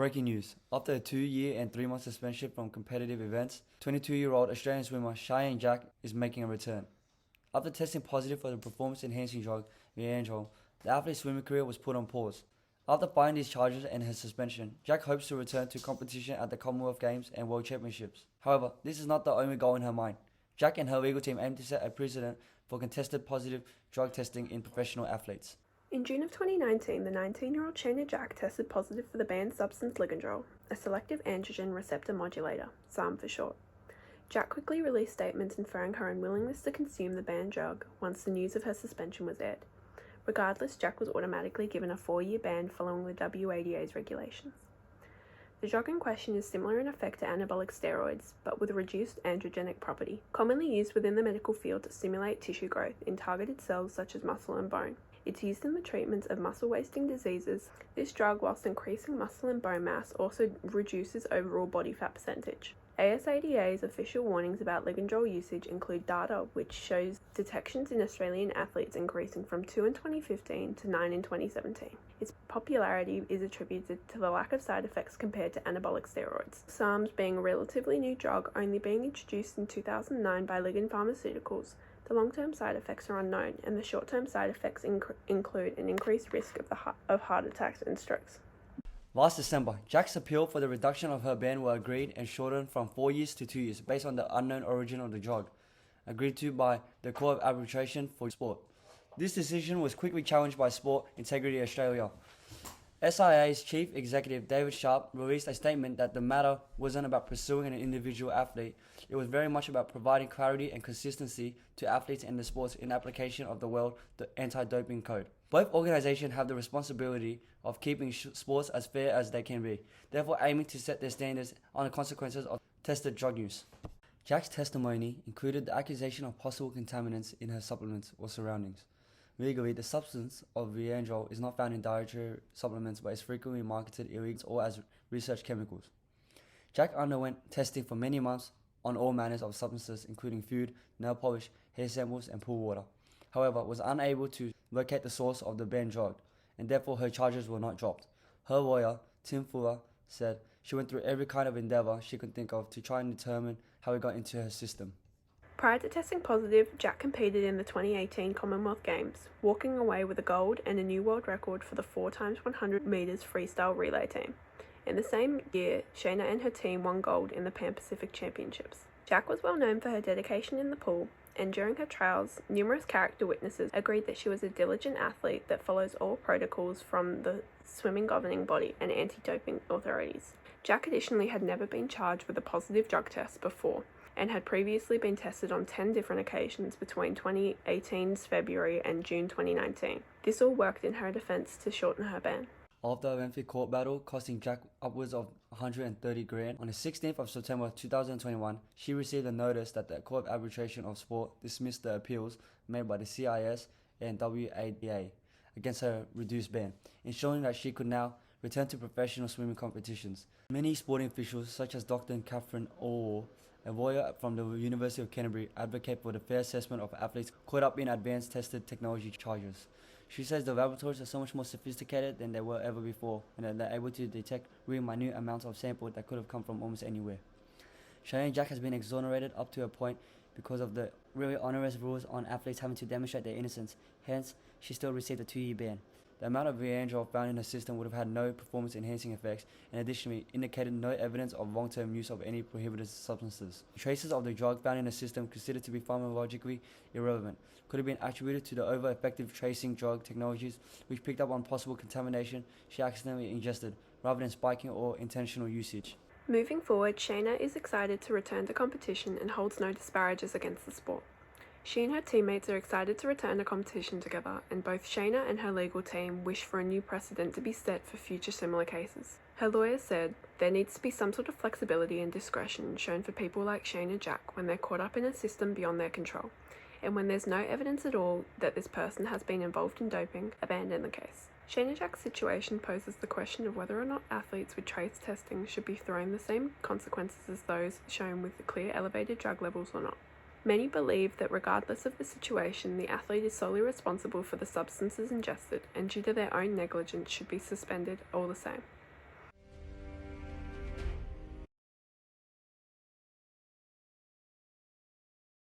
Breaking news. After a 2-year and 3-month suspension from competitive events, 22-year-old Australian swimmer Shayna is making a return. After testing positive for the performance-enhancing drug Viagra, the athlete's swimming career was put on pause. After filing these charges and his suspension, Jack hopes to return to competition at the Commonwealth Games and World Championships. However, this is not the only goal in her mind. Jack and her legal team aim to set a precedent for contested positive drug testing in professional athletes. In June of 2019, the 19-year-old Shayna Jack tested positive for the banned substance ligandrol, a selective androgen receptor modulator, SARM for short. Jack quickly released statements inferring her unwillingness to consume the banned drug once the news of her suspension was aired. Regardless, Jack was automatically given a 4-year ban following the WADA's regulations. The drug in question is similar in effect to anabolic steroids, but with a reduced androgenic property, commonly used within the medical field to stimulate tissue growth in targeted cells such as muscle and bone. It's used in the treatment of muscle-wasting diseases. This drug, whilst increasing muscle and bone mass, also reduces overall body fat percentage. ASADA's official warnings about ligandrol usage include data which shows detections in Australian athletes increasing from 2 in 2015 to 9 in 2017. Its popularity is attributed to the lack of side effects compared to anabolic steroids. SARMs being a relatively new drug, only being introduced in 2009 by Ligand Pharmaceuticals. The long-term side effects are unknown, and the short-term side effects include an increased risk of heart attacks and strokes. Last December, Jack's appeal for the reduction of her ban were agreed and shortened from 4 years to 2 years based on the unknown origin of the drug, agreed to by the Court of Arbitration for Sport. This decision was quickly challenged by Sport Integrity Australia. SIA's chief executive David Sharp released a statement that the matter wasn't about pursuing an individual athlete, it was very much about providing clarity and consistency to athletes and the sports in application of the World Anti-Doping Code. Both organizations have the responsibility of keeping sports as fair as they can be, therefore aiming to set their standards on the consequences of tested drug use. Jack's testimony included the accusation of possible contaminants in her supplements or surroundings. Legally, the substance of Viagra is not found in dietary supplements but is frequently marketed illegally or as research chemicals. Jack underwent testing for many months on all manners of substances including food, nail polish, hair samples and pool water. However, was unable to locate the source of the banned drug, and therefore her charges were not dropped. Her lawyer, Tim Fuller, said she went through every kind of endeavor she could think of to try and determine how it got into her system. Prior to testing positive, Jack competed in the 2018 Commonwealth Games, walking away with a gold and a new world record for the 4x100 meters freestyle relay team. In the same year, Shayna and her team won gold in the Pan Pacific Championships. Jack was well known for her dedication in the pool, and during her trials, numerous character witnesses agreed that she was a diligent athlete that follows all protocols from the swimming governing body and anti-doping authorities. Jack additionally had never been charged with a positive drug test before, and had previously been tested on 10 different occasions between 2018's February and June 2019. This all worked in her defense to shorten her ban. After a lengthy court battle costing Jack upwards of $130,000, on the 16th of September 2021, she received a notice that the Court of Arbitration of Sport dismissed the appeals made by the CIS and WADA against her reduced ban, ensuring that she could now return to professional swimming competitions. Many sporting officials, such as Dr. Catherine Orwell, a lawyer from the University of Canterbury, advocate for the fair assessment of athletes caught up in advanced tested technology charges. She says the laboratories are so much more sophisticated than they were ever before, and that they're able to detect really minute amounts of sample that could have come from almost anywhere. Shayna Jack has been exonerated up to a point because of the really onerous rules on athletes having to demonstrate their innocence. Hence, she still received a 2-year ban. The amount of Viagra found in her system would have had no performance-enhancing effects, and additionally indicated no evidence of long-term use of any prohibited substances. Traces of the drug found in her system, considered to be pharmacologically irrelevant, could have been attributed to the over-effective tracing drug technologies, which picked up on possible contamination she accidentally ingested, rather than spiking or intentional usage. Moving forward, Shayna is excited to return to competition and holds no disparages against the sport. She and her teammates are excited to return to competition together, and both Shayna and her legal team wish for a new precedent to be set for future similar cases. Her lawyer said, "There needs to be some sort of flexibility and discretion shown for people like Shayna Jack when they're caught up in a system beyond their control, and when there's no evidence at all that this person has been involved in doping, abandon the case." Shayna Jack's situation poses the question of whether or not athletes with trace testing should be thrown the same consequences as those shown with the clear elevated drug levels or not. Many believe that regardless of the situation, the athlete is solely responsible for the substances ingested, and due to their own negligence should be suspended all the same.